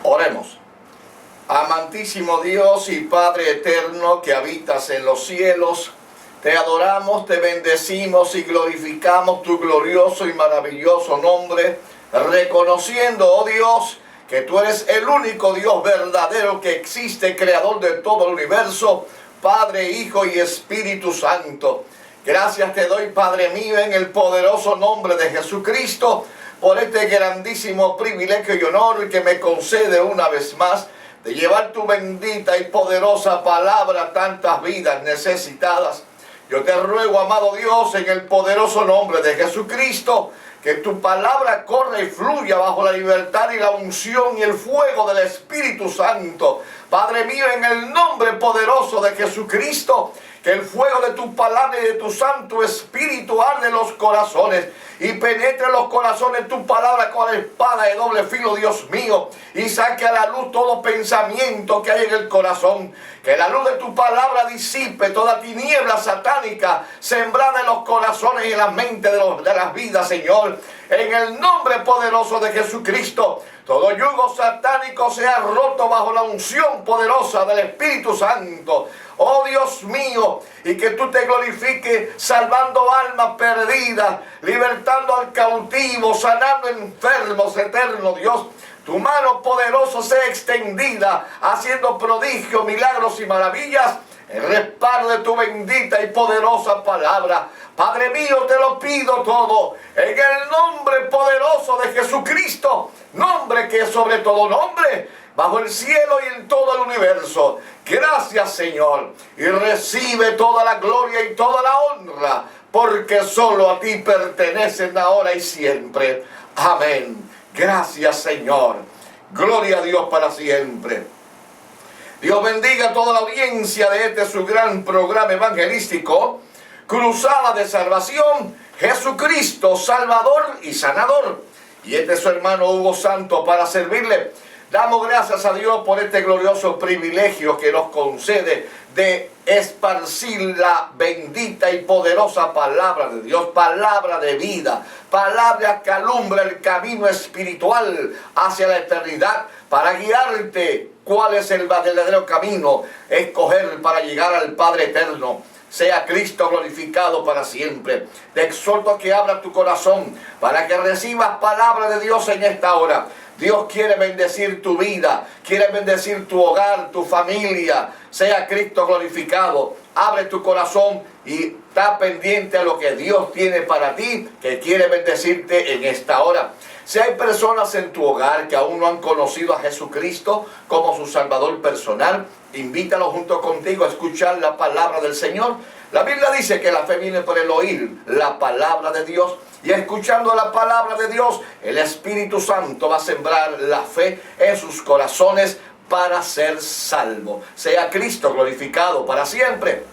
Oremos. Amantísimo Dios y Padre eterno que habitas en los cielos, te adoramos, te bendecimos y glorificamos tu glorioso y maravilloso nombre, reconociendo, oh Dios, que tú eres el único Dios verdadero que existe, creador de todo el universo, Padre, Hijo y Espíritu Santo. Gracias te doy, Padre mío, en el poderoso nombre de Jesucristo, por este grandísimo privilegio y honor que me concede una vez más de llevar tu bendita y poderosa palabra a tantas vidas necesitadas. Yo te ruego, amado Dios, en el poderoso nombre de Jesucristo, que tu palabra corra y fluya bajo la libertad y la unción y el fuego del Espíritu Santo. Padre mío, en el nombre poderoso de Jesucristo, que el fuego de tu palabra y de tu Santo Espíritu arde en los corazones y penetre en los corazones tu palabra con la espada de doble filo, Dios mío, y saque a la luz todo pensamiento que hay en el corazón. Que la luz de tu palabra disipe toda tiniebla satánica sembrada en los corazones y en la mente de las vidas, Señor. En el nombre poderoso de Jesucristo, todo yugo satánico sea roto bajo la unción poderosa del Espíritu Santo. Oh Dios mío, y que tú te glorifiques salvando almas perdidas, libertando al cautivo, sanando enfermos, eterno Dios. Tu mano poderosa sea extendida, haciendo prodigios, milagros y maravillas, en respaldo de tu bendita y poderosa palabra. Padre mío, te lo pido todo, en el nombre poderoso de Jesucristo, nombre que es sobre todo nombre, bajo el cielo y en todo el universo. Gracias, Señor, y recibe toda la gloria y toda la honra, porque solo a ti pertenecen ahora y siempre. Amén. Gracias, Señor. Gloria a Dios para siempre. Dios bendiga a toda la audiencia de este su gran programa evangelístico, Cruzada de Salvación, Jesucristo, Salvador y Sanador. Y este es su hermano Hugo Santos para servirle. Damos gracias a Dios por este glorioso privilegio que nos concede de esparcir la bendita y poderosa palabra de Dios, palabra de vida, palabra que alumbra el camino espiritual hacia la eternidad para guiarte cuál es el verdadero camino, escoger para llegar al Padre eterno. Sea Cristo glorificado para siempre. Te exhorto a que abras tu corazón para que recibas palabra de Dios en esta hora. Dios quiere bendecir tu vida, quiere bendecir tu hogar, tu familia. Sea Cristo glorificado. Abre tu corazón y está pendiente a lo que Dios tiene para ti, que quiere bendecirte en esta hora. Si hay personas en tu hogar que aún no han conocido a Jesucristo como su Salvador personal, invítalos junto contigo a escuchar la palabra del Señor. La Biblia dice que la fe viene por el oír la palabra de Dios. Y escuchando la palabra de Dios, el Espíritu Santo va a sembrar la fe en sus corazones para ser salvo. Sea Cristo glorificado para siempre.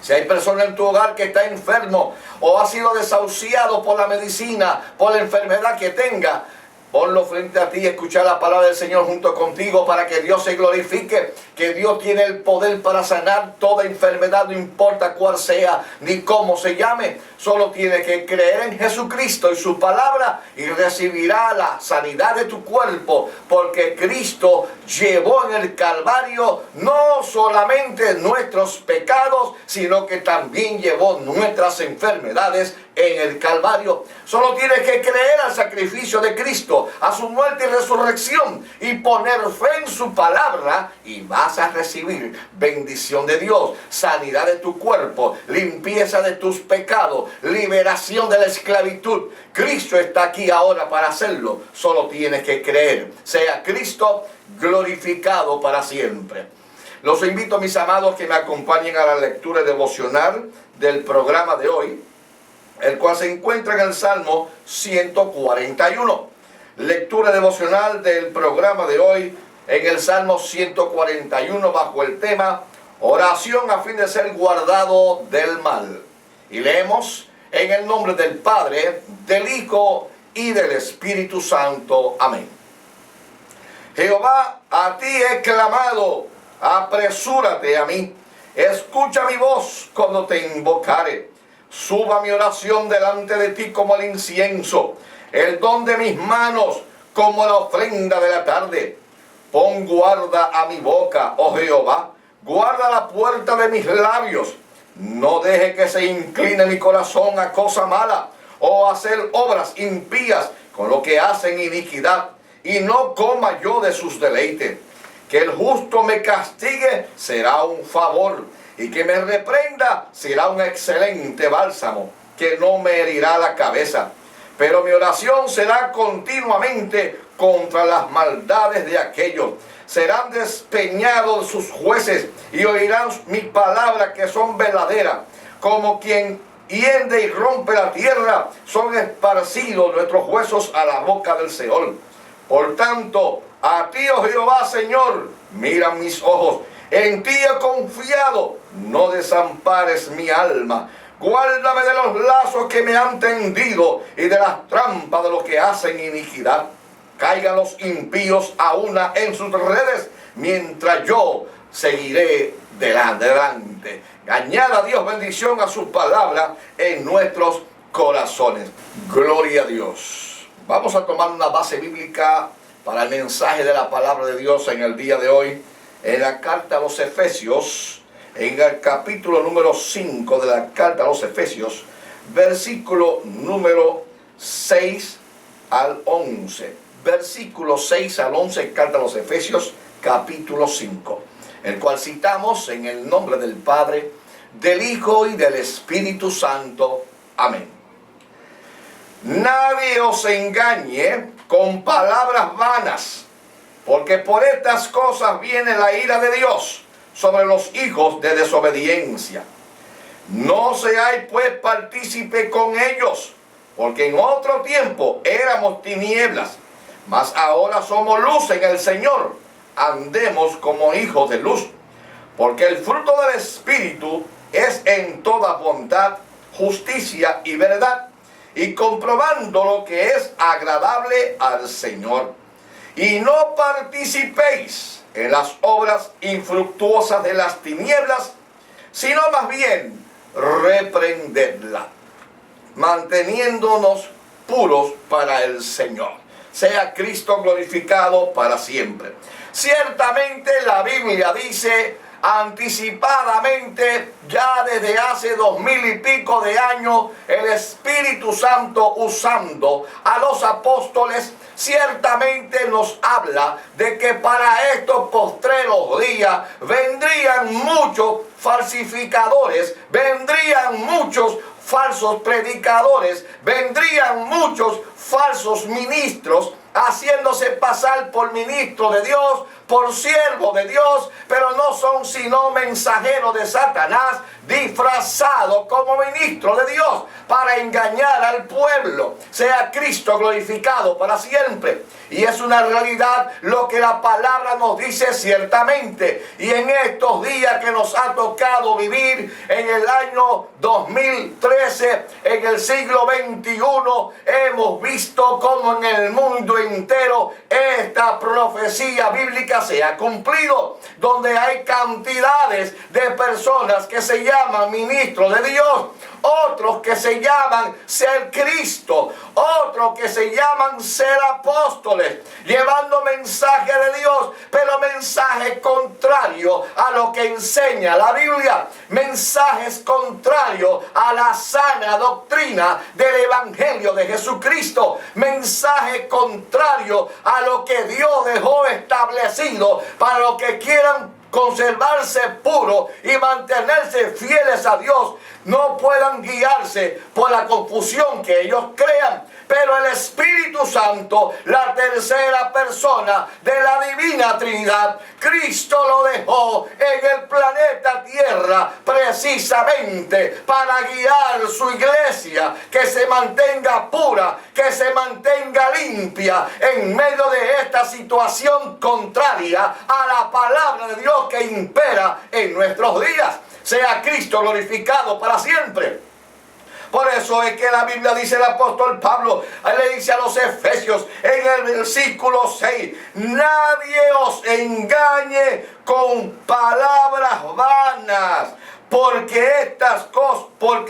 Si hay personas en tu hogar que está enfermo o ha sido desahuciado por la medicina, por la enfermedad que tenga, ponlo frente a ti y escuchar la palabra del Señor junto contigo para que Dios se glorifique, que Dios tiene el poder para sanar toda enfermedad, no importa cuál sea ni cómo se llame. Solo tiene que creer en Jesucristo y su palabra y recibirá la sanidad de tu cuerpo, porque Cristo llevó en el Calvario no solamente nuestros pecados, sino que también llevó nuestras enfermedades en el Calvario. Solo tienes que creer al sacrificio de Cristo, a su muerte y resurrección, y poner fe en su palabra, y vas a recibir bendición de Dios, sanidad de tu cuerpo, limpieza de tus pecados, liberación de la esclavitud. Cristo está aquí ahora para hacerlo. Solo tienes que creer. Sea Cristo glorificado para siempre. Los invito, mis amados, que me acompañen a la lectura devocional del programa de hoy, el cual se encuentra en el Salmo 141. Lectura devocional del programa de hoy en el Salmo 141 bajo el tema oración a fin de ser guardado del mal. Y leemos en el nombre del Padre, del Hijo y del Espíritu Santo. Amén. Jehová, a ti he clamado, apresúrate a mí. Escucha mi voz cuando te invocare. Suba mi oración delante de ti como el incienso, el don de mis manos como la ofrenda de la tarde. Pon guarda a mi boca, oh Jehová, guarda la puerta de mis labios. No deje que se incline mi corazón a cosa mala, o a hacer obras impías con lo que hacen iniquidad, y no coma yo de sus deleites. Que el justo me castigue será un favor, y que me reprenda será un excelente bálsamo, que no me herirá la cabeza. Pero mi oración será continuamente contra las maldades de aquellos. Serán despeñados sus jueces y oirán mis palabras que son verdaderas. Como quien hiende y rompe la tierra, son esparcidos nuestros huesos a la boca del Seol. Por tanto, a ti, oh Jehová, Señor, miran mis ojos. En ti he confiado, no desampares mi alma. Guárdame de los lazos que me han tendido y de las trampas de los que hacen iniquidad. Caigan los impíos a una en sus redes, mientras yo seguiré delante. Añada Dios bendición a su palabra en nuestros corazones. Gloria a Dios. Vamos a tomar una base bíblica para el mensaje de la palabra de Dios en el día de hoy. En la carta a los Efesios, en el capítulo número 5 de la carta a los Efesios, versículo número 6 al 11. Versículo 6 al 11, carta a los Efesios, capítulo 5, el cual citamos en el nombre del Padre, del Hijo y del Espíritu Santo. Amén. Nadie os engañe con palabras vanas, porque por estas cosas viene la ira de Dios sobre los hijos de desobediencia. No seáis pues partícipe con ellos, porque en otro tiempo éramos tinieblas, mas ahora somos luz en el Señor. Andemos como hijos de luz, porque el fruto del Espíritu es en toda bondad, justicia y verdad, y comprobando lo que es agradable al Señor. Y no participéis en las obras infructuosas de las tinieblas, sino más bien reprendedla, manteniéndonos puros para el Señor. Sea Cristo glorificado para siempre. Ciertamente la Biblia dice anticipadamente, ya desde hace 2000 y pico de años, el Espíritu Santo usando a los apóstoles, ciertamente nos habla de que para estos postreros días vendrían muchos falsificadores, vendrían muchos falsos predicadores, vendrían muchos falsos ministros, haciéndose pasar por ministro de Dios, por siervo de Dios, pero no son sino mensajeros de Satanás, disfrazados como ministro de Dios, para engañar al pueblo. Sea Cristo glorificado para siempre. Y es una realidad lo que la palabra nos dice ciertamente. Y en estos días que nos ha tocado vivir, en el año 2013, en el siglo XXI, hemos visto cómo en el mundo entero esta profecía bíblica se ha cumplido, donde hay cantidades de personas que se llaman ministros de Dios, otros que se llaman ser Cristo, otros que se llaman ser apóstoles, llevando mensaje de Dios, pero mensajes contrarios a lo que enseña la Biblia, mensajes contrarios a la sana doctrina del Evangelio de Jesucristo, mensajes contrarios a lo que Dios dejó establecido para los que quieran conservarse puros y mantenerse fieles a Dios, no puedan guiarse por la confusión que ellos crean. Pero el Espíritu Santo, la tercera persona de la Divina Trinidad, Cristo lo dejó en el planeta Tierra precisamente para guiar su iglesia, que se mantenga pura, que se mantenga limpia en medio de esta situación contraria a la palabra de Dios que impera en nuestros días. Sea Cristo glorificado para siempre. Por eso es que la Biblia dice, el apóstol Pablo le dice a los Efesios en el versículo 6, nadie os engañe con palabras vanas, porque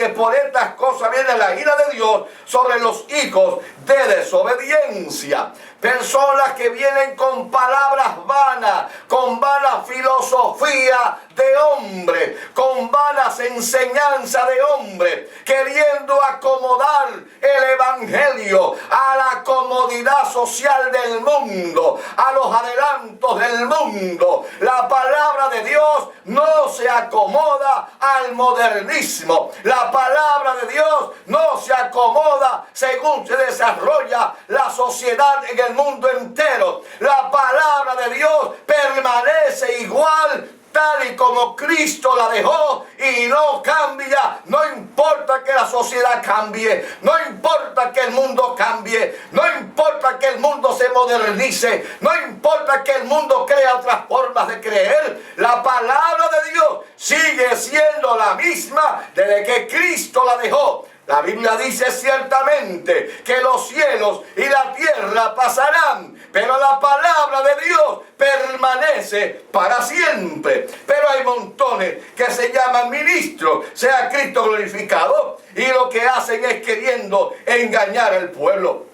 por estas cosas viene la ira de Dios sobre los hijos de desobediencia. personas que vienen con palabras vanas, con vana filosofía de hombre, con vanas enseñanzas de hombre, queriendo acomodar el evangelio a la comodidad social del mundo, a los adelantos del mundo. La palabra de Dios no se acomoda al modernismo. La palabra de Dios no se acomoda según se desarrolla la sociedad en el mundo entero. La palabra de Dios permanece igual tal y como Cristo la dejó y no cambia. No importa que la sociedad cambie, no importa que el mundo cambie, no importa que el mundo se modernice, no importa que el mundo crea otras formas de creer. La palabra de Dios sigue siendo la misma desde que Cristo la dejó. La Biblia dice ciertamente que los cielos y la tierra pasarán, pero la palabra de Dios permanece para siempre. Pero hay montones que se llaman ministros, sea Cristo glorificado, y lo que hacen es queriendo engañar al pueblo.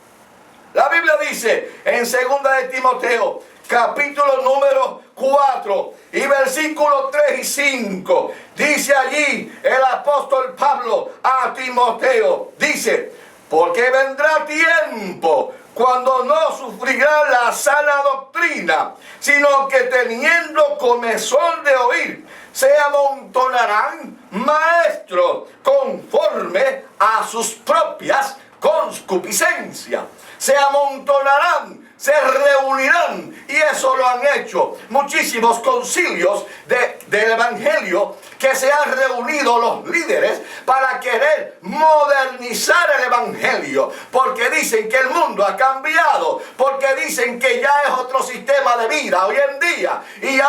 La Biblia dice en 2 de Timoteo, capítulo número 4 y versículos 3 y 5, dice allí el apóstol Pablo a Timoteo, dice: porque vendrá tiempo cuando no sufrirá la sana doctrina, sino que teniendo comezón de oír, se amontonarán maestros conforme a sus propias concupiscencias. Se amontonarán, se reunirán, y eso lo han hecho muchísimos concilios del evangelio, que se han reunido los líderes para querer modernizar el evangelio, porque dicen que el mundo ha cambiado, porque dicen que ya es otro sistema de vida hoy en día, y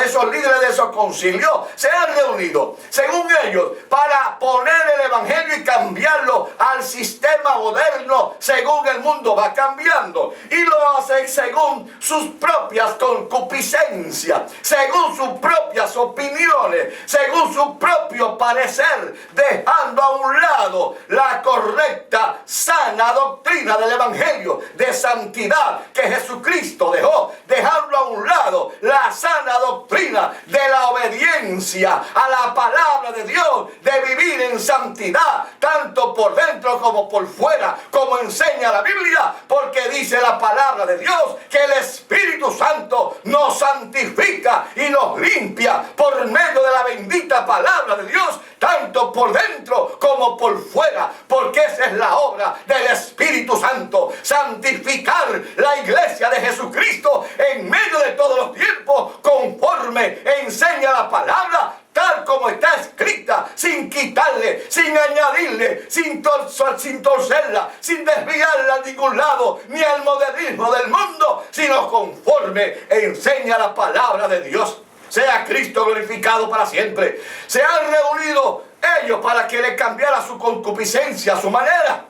esos líderes de esos concilios se han reunido, según ellos, para poner el evangelio y cambiarlo al sistema moderno, según el mundo va cambiando, y lo hacen según sus propias concupiscencias, según sus propias opiniones, según su propio parecer, dejando a un lado la correcta, sana doctrina del evangelio de santidad que Jesucristo dejó, dejando a un lado la sana doctrina de la obediencia a la palabra de Dios, de vivir en santidad, tanto por dentro como por fuera, como enseña la Biblia, porque dice la palabra de Dios que el Espíritu Santo nos santifica y nos limpia por medio de la bendita palabra de Dios, tanto por dentro como por fuera, porque esa es la obra del Espíritu Santo, santificar la iglesia de Jesucristo en medio de todos los tiempos, conforme enseña la palabra, tal como está escrita, sin quitarle, sin añadirle, sin torcerla, sin desviarla a ningún lado, ni al modernismo del mundo, sino conforme enseña la palabra de Dios. Sea Cristo glorificado para siempre. Se han reunido ellos para que le cambiara su concupiscencia, su manera.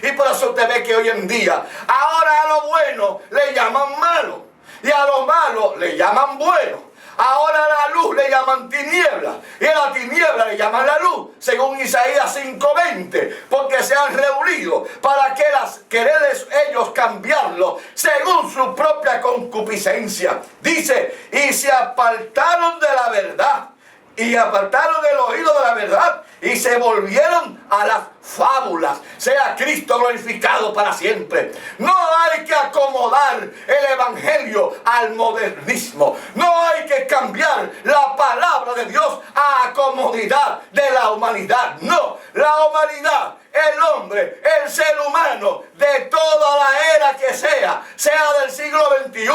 Y por eso usted ve que hoy en día, ahora a lo bueno le llaman malo, y a lo malo le llaman bueno. Ahora a la luz le llaman tiniebla, y a la tiniebla le llaman la luz, según Isaías 5:20, porque se han reunido para querer ellos cambiarlo según su propia concupiscencia. Dice: y se apartaron de la verdad, y apartaron el oído de la verdad, y se volvieron a las fábulas. Sea Cristo glorificado para siempre. No hay que acomodar el evangelio al modernismo. No hay que cambiar la palabra de Dios a comodidad de la humanidad. No, la humanidad, el hombre, el ser humano, de toda la era que sea del siglo XXI,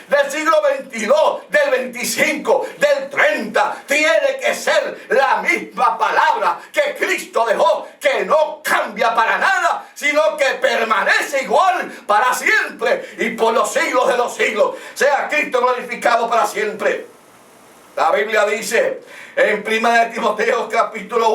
del siglo XXII, del 25, del 30, tiene que ser la misma palabra que Cristo dejó, que no cambia para nada, sino que permanece igual para siempre y por los siglos de los siglos. Sea Cristo glorificado para siempre. La Biblia dice en 1 de Timoteo capítulo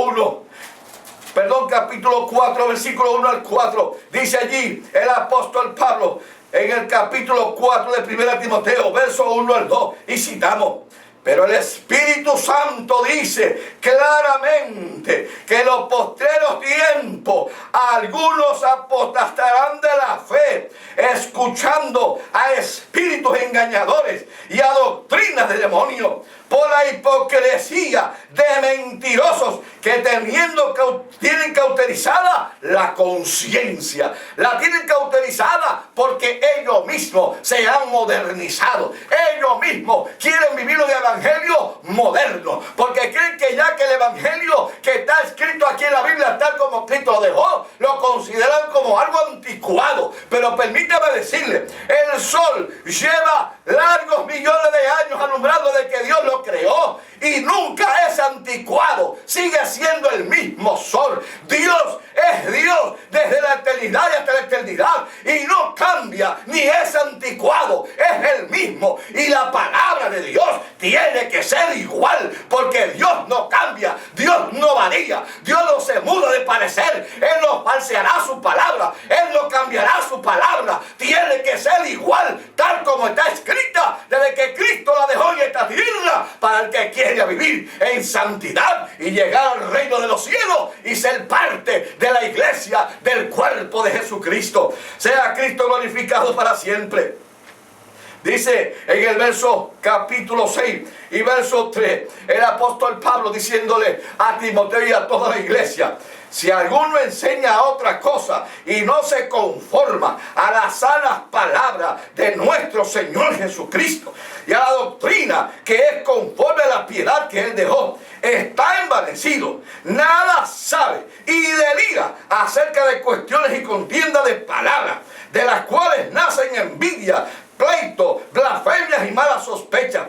4, versículo 1 al 4, dice allí el apóstol Pablo, en el capítulo 4 de 1 Timoteo, verso 1 al 2, y citamos: Pero el Espíritu Santo dice claramente que en los postreros tiempos algunos apostatarán de la fe, escuchando a espíritus engañadores y a doctrinas de demonios, por la hipocresía de mentirosos que tienen cauterizada la conciencia. La tienen cauterizada porque ellos mismos se han modernizado. Ellos mismos quieren vivir un evangelio moderno, porque creen que ya que el evangelio que está escrito aquí en la Biblia, tal como Cristo lo dejó, lo consideran como algo anticuado. Pero permítame decirle, el sol lleva largos millones de años alumbrando de que Dios lo creó y nunca es anticuado, sigue siendo el mismo sol. Dios es Dios desde la eternidad y hasta la eternidad y no cambia ni es anticuado, es el mismo. Y la palabra de Dios tiene que ser igual, porque Dios no cambia, Dios no varía, Dios no se muda de parecer, Él no falseará su palabra, Él no cambiará su palabra, tiene que ser igual, tal como está escrita desde que Cristo la dejó en esta tierra, para el que quiera vivir en santidad y llegar al reino de los cielos y ser parte de la iglesia del cuerpo de Jesucristo. Sea Cristo glorificado para siempre. Dice en el verso capítulo 6 y verso 3, el apóstol Pablo diciéndole a Timoteo y a toda la iglesia: si alguno enseña otra cosa y no se conforma a las sanas palabras de nuestro Señor Jesucristo y a la doctrina que es conforme a la piedad que Él dejó, está envanecido, nada sabe y delira acerca de cuestiones y contienda de palabras, de las cuales nacen envidia, pleito, blasfemias y malas sospechas,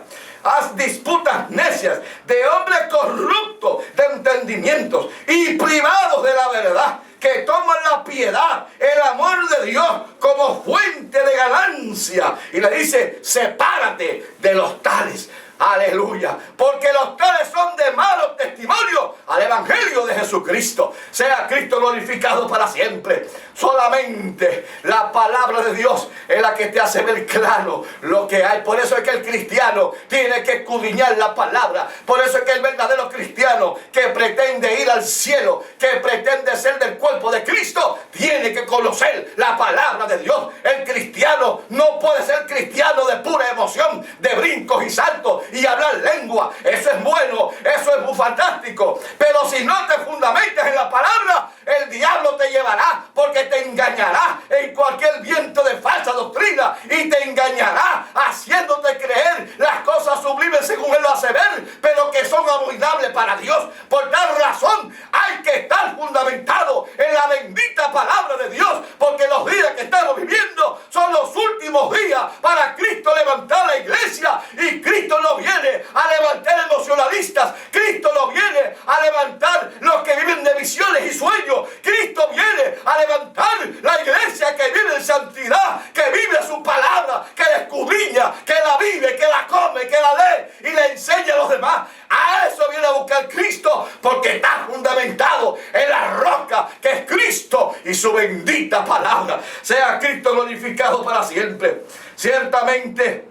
disputas necias, de hombres corruptos de entendimientos y privados de la verdad, que toman la piedad, el amor de Dios como fuente de ganancia. Y le dice: sepárate de los tales. Aleluya, porque los tales son de malo testimonio al evangelio de Jesucristo. Sea Cristo glorificado para siempre. Solamente la palabra de Dios es la que te hace ver claro lo que hay. Por eso es que el cristiano tiene que escudriñar la palabra. Por eso es que el verdadero cristiano que pretende ir al cielo, que pretende ser del cuerpo de Cristo, tiene que conocer la palabra de Dios. El cristiano no puede ser cristiano de pura emoción, de brincos y saltos y hablar lengua. Eso es bueno, eso es muy fantástico, pero si no te fundamentas en la palabra, el diablo te llevará, porque te engañará en cualquier viento de falsa doctrina y te engañará haciéndote creer las cosas sublimes según Él lo hace ver, pero que son abominables para Dios. Por tal razón hay que estar fundamentado en la bendita palabra de Dios, porque los días que estamos viviendo son los últimos días para Cristo levantar la iglesia. Y Cristo no viene a levantar emocionalistas, Cristo no viene a levantar los que viven de visiones y sueños. Cristo viene a levantar la iglesia que vive en santidad, que vive su palabra, que la escudriña, que la vive, que la come, que la lee y le enseña a los demás. A eso viene a buscar Cristo, porque está fundamentado en la roca que es Cristo y su bendita palabra. Sea Cristo glorificado para siempre. Ciertamente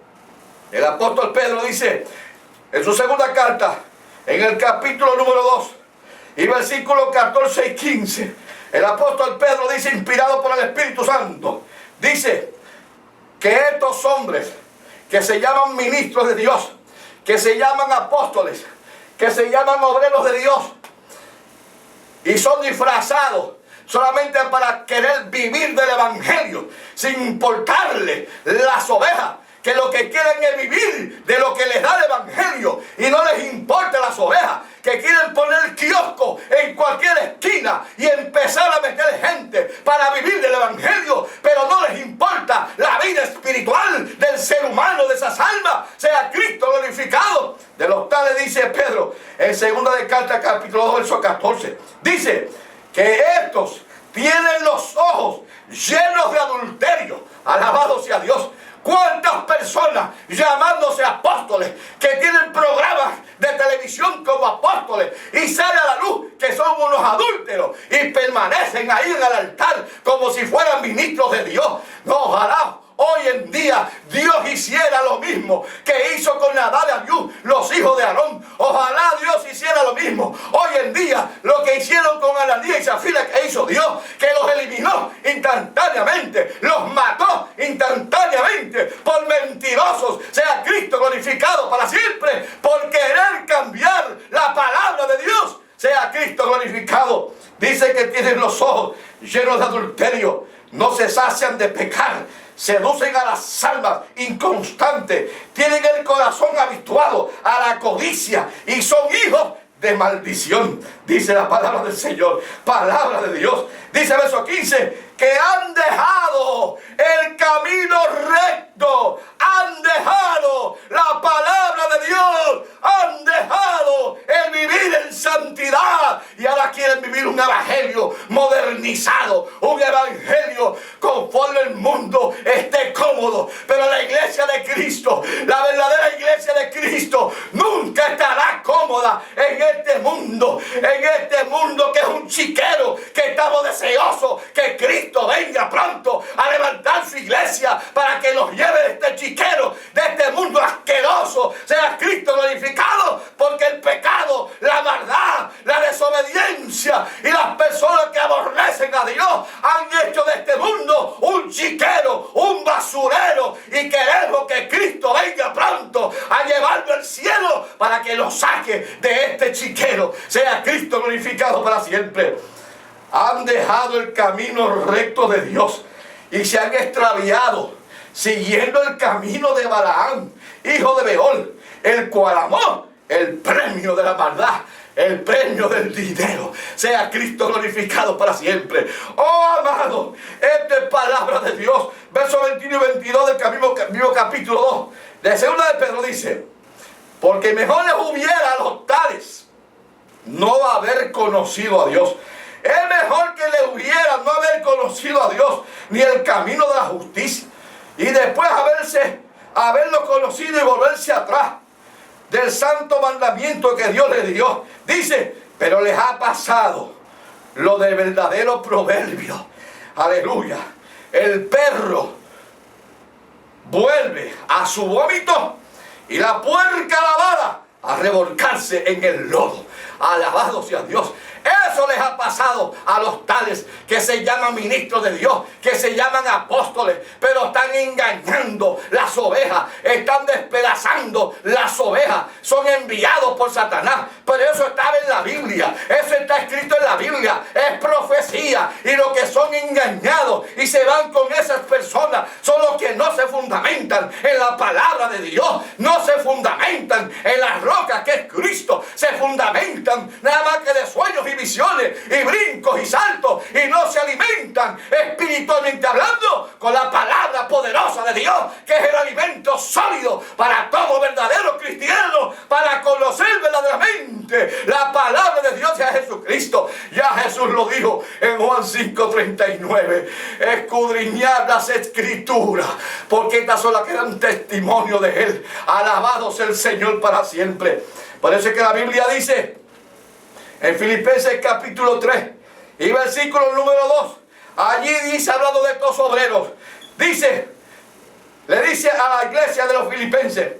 el apóstol Pedro dice en su segunda carta, en el capítulo número 2 y versículos 14 y 15, el apóstol Pedro dice, inspirado por el Espíritu Santo, dice que estos hombres que se llaman ministros de Dios, que se llaman apóstoles, que se llaman obreros de Dios y son disfrazados solamente para querer vivir del evangelio, sin importarle las ovejas, que lo que quieren es vivir de lo que les da el evangelio y no les importa las ovejas, que quieren poner kiosco en cualquier esquina y empezar a meter gente para vivir del evangelio, pero no les importa la vida espiritual del ser humano, de esas almas. Sea Cristo glorificado. De los tales dice Pedro en segunda de carta capítulo 2 verso 14, dice que estos tienen los ojos llenos de adulterio. Alabado sea Dios. ¿Cuántas personas llamándose apóstoles, que tienen programas de televisión como apóstoles, y sale a la luz que son unos adúlteros y permanecen ahí en el altar como si fueran ministros de Dios? No, ojalá hoy en día día Dios hiciera lo mismo que hizo con Nadab y Abiú, los hijos de Aarón. Ojalá Dios hiciera lo mismo hoy en día, lo que hicieron con Ananías y Zafira, que hizo Dios, que los eliminó instantáneamente, los mató instantáneamente por mentirosos. Sea Cristo glorificado para siempre, por querer cambiar la palabra de Dios. Sea Cristo glorificado. Dice que tienen los ojos llenos de adulterio, no se sacian de pecar, seducen a las almas inconstantes, tienen el corazón habituado a la codicia y son hijos de maldición. Dice la palabra del Señor, palabra de Dios. Dice el verso 15, que han dejado el camino recto, han dejado la palabra de Dios, han dejado el vivir en santidad y ahora quieren vivir un evangelio modernizado, un evangelio conforme el mundo esté cómodo. Pero la iglesia de Cristo, la verdadera iglesia de Cristo, nunca estará cómoda en este mundo que es un chiquero, que estamos deseosos que Cristo venga pronto a levantar su iglesia para que nos lleve de este chiquero, de este mundo asqueroso. Sea Cristo glorificado, porque el pecado, la maldad, la desobediencia y las personas que aborrecen a Dios han hecho de este mundo un chiquero, un basurero, y queremos que Cristo venga pronto a llevarlo al cielo para que lo saque de este chiquero. Sea Cristo glorificado para siempre. Han dejado el camino recto de Dios y se han extraviado siguiendo el camino de Balaam, hijo de Beor, el cual amó el premio de la maldad, el premio del dinero. Sea Cristo glorificado para siempre. Oh amado, esta es palabra de Dios. Versos 21 y 22 del mismo capítulo 2 de segunda de Pedro dice: porque mejor les hubiera a los tales no haber conocido a Dios. Es mejor que le hubiera no haber conocido a Dios ni el camino de la justicia, y después haberlo conocido y volverse atrás del santo mandamiento que Dios le dio. Dice, pero les ha pasado lo del verdadero proverbio. Aleluya. El perro vuelve a su vómito y la puerca lavada a revolcarse en el lodo. Alabado sea Dios. Eso les ha pasado a los tales que se llaman ministros de Dios, que se llaman apóstoles, pero están engañando las ovejas, están despedazando las ovejas, son enviados por Satanás. Pero eso estaba en la Biblia, eso está escrito en la Biblia, es profecía. Y los que son engañados y se van con esas personas son los que no se fundamentan en la palabra de Dios, no se fundamentan en la roca que es Cristo, se fundamentan nada más que de sueños y visiones y brincos y saltos, y no se alimentan espiritualmente hablando con la palabra poderosa de Dios, que es el alimento sólido para todo verdadero cristiano, para conocer verdaderamente la palabra de Dios y a Jesucristo. Ya Jesús lo dijo en Juan 5:39: escudriñad las escrituras, porque estas son las que dan testimonio de Él. Alabado sea el Señor para siempre. Por eso es que la Biblia dice en Filipenses capítulo 3 y versículo número 2, allí dice, hablando de estos obreros, le dice a la iglesia de los filipenses: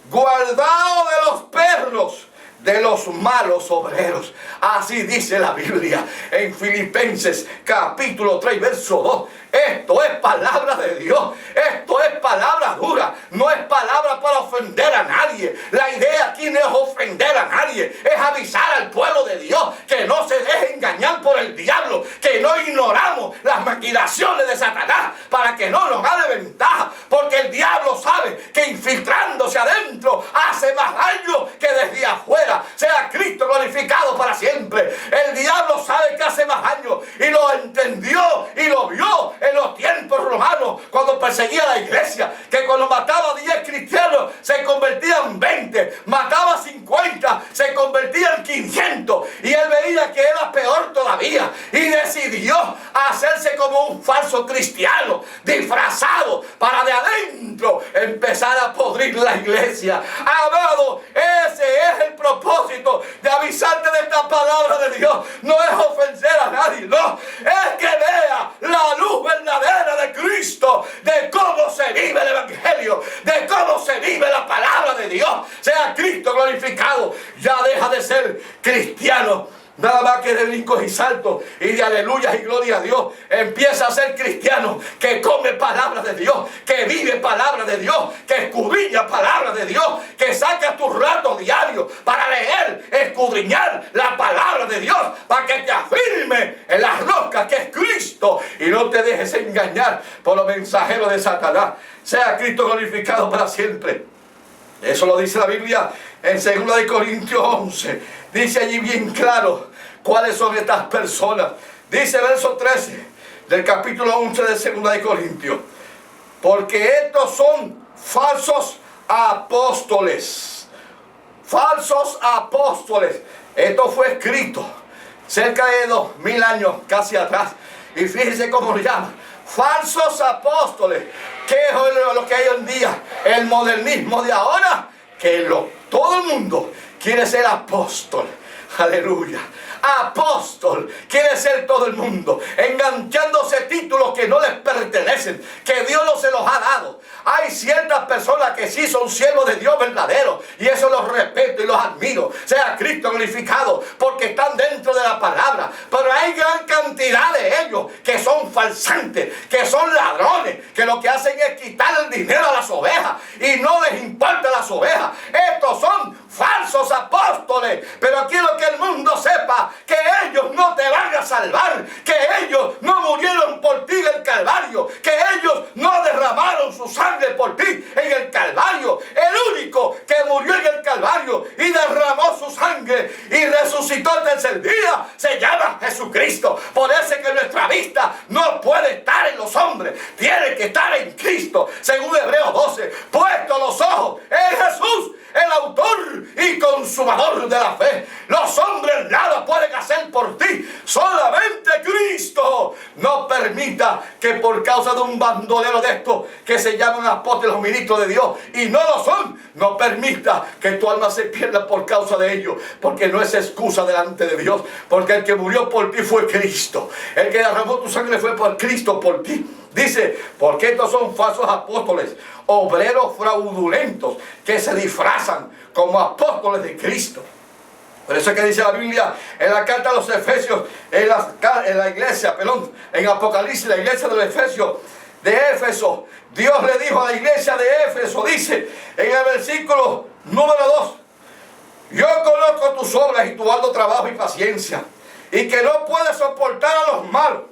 guardaos de los perros, de los malos obreros. Así dice la Biblia en Filipenses capítulo 3 verso 2. Esto es palabra de Dios, esto es palabra dura, no es palabra para ofender a nadie. La idea aquí no es ofender a nadie, es avisar al pueblo de Dios que no se deje engañar por el diablo, que no ignoramos las maquinaciones de Satanás para que no nos gane ventaja, porque el diablo sabe que infiltrándose adentro hace más daño que desde afuera. Sea Cristo glorificado para siempre. El diablo sabe que hace más daño y lo entendió y lo vio en los tiempos romanos, cuando perseguía a la iglesia, que cuando mataba a 10 cristianos se convertían 20, mataba a 50 se convertían 500, y él veía que era peor todavía y decidió hacerse como un falso cristiano disfrazado para de adentro empezar a podrir la iglesia. Amado, ese es el problema propósito de avisarte de esta palabra de Dios no es ofender a nadie, no, es que vea la luz verdadera de Cristo, de cómo se vive el Evangelio, de cómo se vive la palabra de Dios. Sea Cristo glorificado. Ya deja de ser cristiano nada más que de brincos y saltos y de aleluyas y gloria a Dios. Empieza a ser cristiano que come palabra de Dios, que vive palabra de Dios, que escudriña palabra de Dios, que saca tus ratos diarios para leer, escudriñar la palabra de Dios, para que te afirme en las rocas que es Cristo y no te dejes engañar por los mensajeros de Satanás. Sea Cristo glorificado para siempre. Eso lo dice la Biblia en 2 Corintios 11. Dice allí bien claro cuáles son estas personas. Dice verso 13 del capítulo 11 de 2 Corintios. Porque estos son falsos apóstoles. Falsos apóstoles. Esto fue escrito cerca de 2000 años casi atrás. Y fíjense cómo lo llama. Falsos apóstoles. ¿Qué es lo que hay hoy en día? El modernismo de ahora. Que todo el mundo quiere ser apóstol. Aleluya. Apóstol quiere ser todo el mundo, enganchándose títulos que no les pertenecen, que Dios no se los ha dado. Hay ciertas personas que sí son siervos de Dios verdaderos, y eso los respeto y los admiro. Sea Cristo glorificado, porque están dentro de la palabra. Pero hay gran cantidad de ellos que son falsantes, que son ladrones, que lo que hacen es quitar el dinero a las ovejas y no les importa las ovejas. Estos son falsos apóstoles. Pero quiero que el mundo sepa que ellos no te van a salvar, que ellos no murieron por ti en el Calvario, que ellos no derramaron su sangre por ti en el Calvario. El único que murió en el Calvario y derramó su sangre y resucitó el tercer día se llama Jesucristo. Por eso es que nuestra vista no puede estar en los hombres, tiene que estar en Cristo. Según Hebreos 12, puesto los ojos en Jesús, el autor y consumador de la fe. Los hombres nada pueden hacer por ti, solamente Cristo. No permita que por causa de un bandolero de estos que se llaman apóstoles o ministros de Dios y no lo son, no permita que tu alma se pierda por causa de ellos, porque no es excusa delante de Dios, porque el que murió por ti fue Cristo, el que derramó tu sangre fue por Cristo por ti. Dice, porque estos son falsos apóstoles, obreros fraudulentos que se disfrazan como apóstoles de Cristo. Por eso es que dice la Biblia en la carta a los Efesios, en la iglesia, en Apocalipsis, la iglesia de los Efesios, de Éfeso. Dios le dijo a la iglesia de Éfeso, dice en el versículo número 2: yo conozco tus obras y tu arduo trabajo y paciencia, y que no puedes soportar a los malos,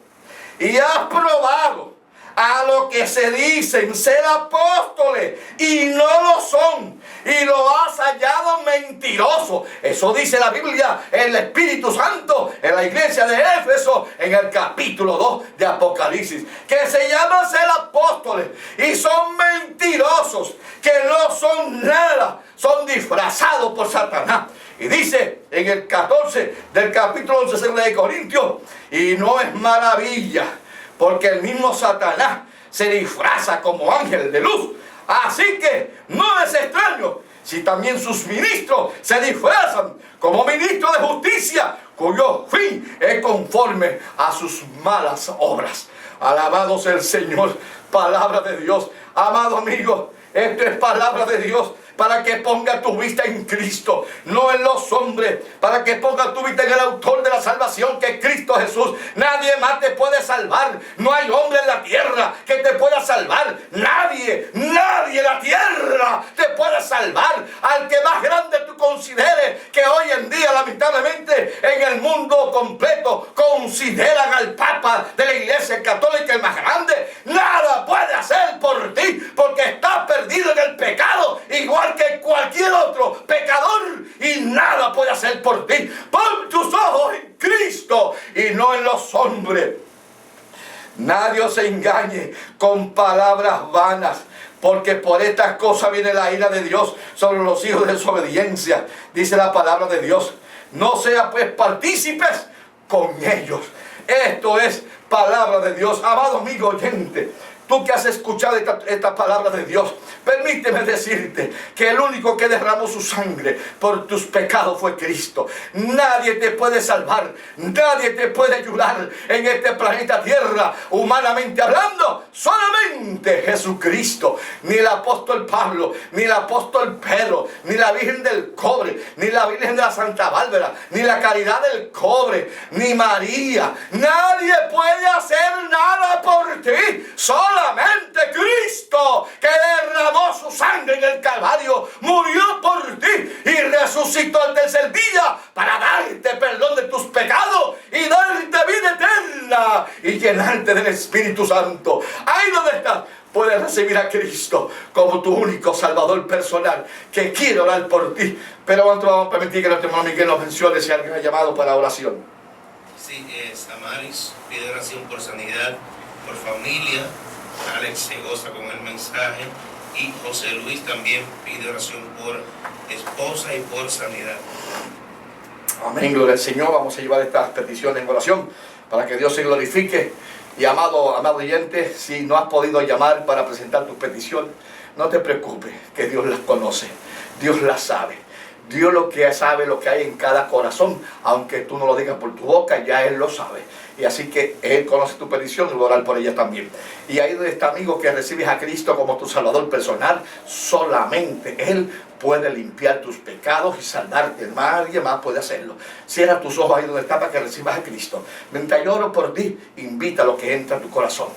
y has probado a los que se dicen ser apóstoles y no lo son, y lo has hallado mentiroso. Eso dice la Biblia, el Espíritu Santo, en la iglesia de Éfeso, en el capítulo 2 de Apocalipsis, que se llaman ser apóstoles y son mentirosos, que no son nada, son disfrazados por Satanás. Y dice en el 14 del capítulo 11 de Corintios, y no es maravilla, porque el mismo Satanás se disfraza como ángel de luz. Así que no es extraño si también sus ministros se disfrazan como ministros de justicia, cuyo fin es conforme a sus malas obras. Alabado sea el Señor. Palabra de Dios. Amado amigo, esto es palabra de Dios, para que ponga tu vista en Cristo, no en los hombres, para que ponga tu vista en el autor de la salvación, que es Cristo Jesús. Nadie más te puede salvar. No hay hombre en la tierra que te pueda salvar. Nadie en la tierra te puede salvar. Al que más grande tú consideres, que hoy en día lamentablemente en el mundo completo consideran al Papa de la Iglesia Católica el más grande, nada puede hacer por ti, porque estás perdido en el pecado, igual que cualquier otro pecador, y nada puede hacer por ti. Pon tus ojos en Cristo y no en los hombres. Nadie os engañe con palabras vanas, porque por estas cosas viene la ira de Dios sobre los hijos de desobediencia. Dice la palabra de Dios. No sea pues partícipes con ellos. Esto es palabra de Dios. Amado amigo oyente, tú que has escuchado esta palabra de Dios, permíteme decirte que el único que derramó su sangre por tus pecados fue Cristo. Nadie te puede salvar, nadie te puede ayudar en este planeta Tierra, humanamente hablando, solamente Jesucristo. Ni el apóstol Pablo, ni el apóstol Pedro, ni la Virgen del Cobre, ni la Virgen de la Santa Bárbara, ni la Caridad del Cobre, ni María. Nadie puede hacer nada por ti, solamente Cristo, que derramó su sangre en el Calvario, murió por ti y resucitó el tercer día para darte perdón de tus pecados y darte vida eterna y llenarte del Espíritu Santo. Ahí donde estás, puedes recibir a Cristo como tu único Salvador personal, que quiere orar por ti. Pero vamos a permitir que nuestro hermano Miguel nos mencione si alguien ha llamado para oración. Sí, Samaris pide oración por sanidad, por familia. Alex se goza con el mensaje. Y José Luis también pide oración por esposa y por sanidad. Amén, gloria al Señor. Vamos a llevar estas peticiones en oración para que Dios se glorifique. Y amado oyente, si no has podido llamar para presentar tus peticiones, no te preocupes, que Dios las conoce, Dios las sabe. Dios lo que sabe, lo que hay en cada corazón, aunque tú no lo digas por tu boca, ya Él lo sabe. Y así que Él conoce tu petición y va a orar por ella también. Y ahí donde está, amigo, que recibes a Cristo como tu Salvador personal, solamente Él puede limpiar tus pecados y salvarte. Nadie más puede hacerlo. Cierra tus ojos ahí donde está para que recibas a Cristo. Mientras yo oro por ti, invita lo que entra a tu corazón.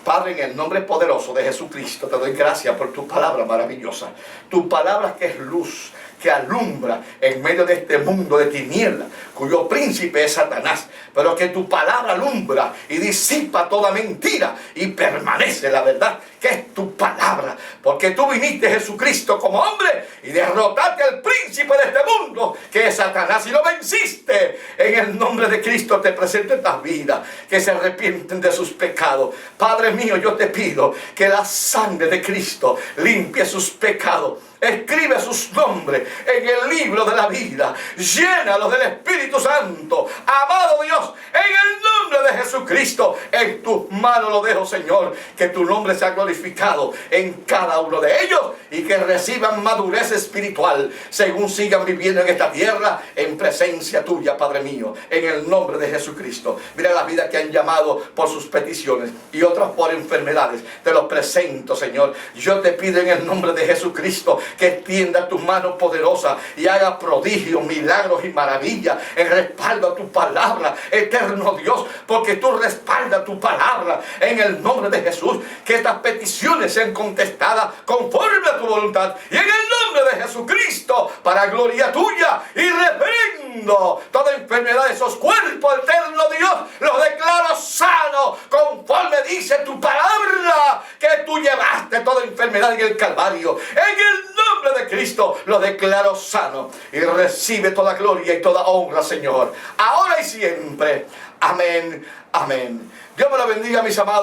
Padre, en el nombre poderoso de Jesucristo, te doy gracias por tu palabra maravillosa. Tu palabra que es luz, que alumbra en medio de este mundo de tinieblas, cuyo príncipe es Satanás, pero que tu palabra alumbra y disipa toda mentira y permanece la verdad, que es tu palabra, porque tú viniste, Jesucristo, como hombre y derrotaste al príncipe de este mundo, que es Satanás, y lo venciste. En el nombre de Cristo te presento esta vida, que se arrepienten de sus pecados. Padre mío, yo te pido que la sangre de Cristo limpie sus pecados. Escribe sus nombres en el libro de la vida. Llénalos del Espíritu Santo. Amado Dios, en el nombre de Jesucristo, en tus manos lo dejo, Señor. Que tu nombre sea glorificado en cada uno de ellos y que reciban madurez espiritual según sigan viviendo en esta tierra en presencia tuya, Padre mío. En el nombre de Jesucristo. Mira las vidas que han llamado por sus peticiones y otras por enfermedades. Te los presento, Señor. Yo te pido en el nombre de Jesucristo que extienda tus manos poderosas y haga prodigios, milagros y maravillas en respaldo a tu palabra, eterno Dios, porque tú respaldas tu palabra en el nombre de Jesús. Que estas peticiones sean contestadas conforme a tu voluntad y en el nombre de Jesucristo, para gloria tuya, y reprendo toda enfermedad de esos cuerpos, eterno Dios. Los declaro sanos conforme dice tu palabra, que tú llevaste toda enfermedad en el Calvario. En el nombre de Cristo lo declaro sano y recibe toda gloria y toda honra, Señor, ahora y siempre. Amén, amén. Dios me lo bendiga, mis amados.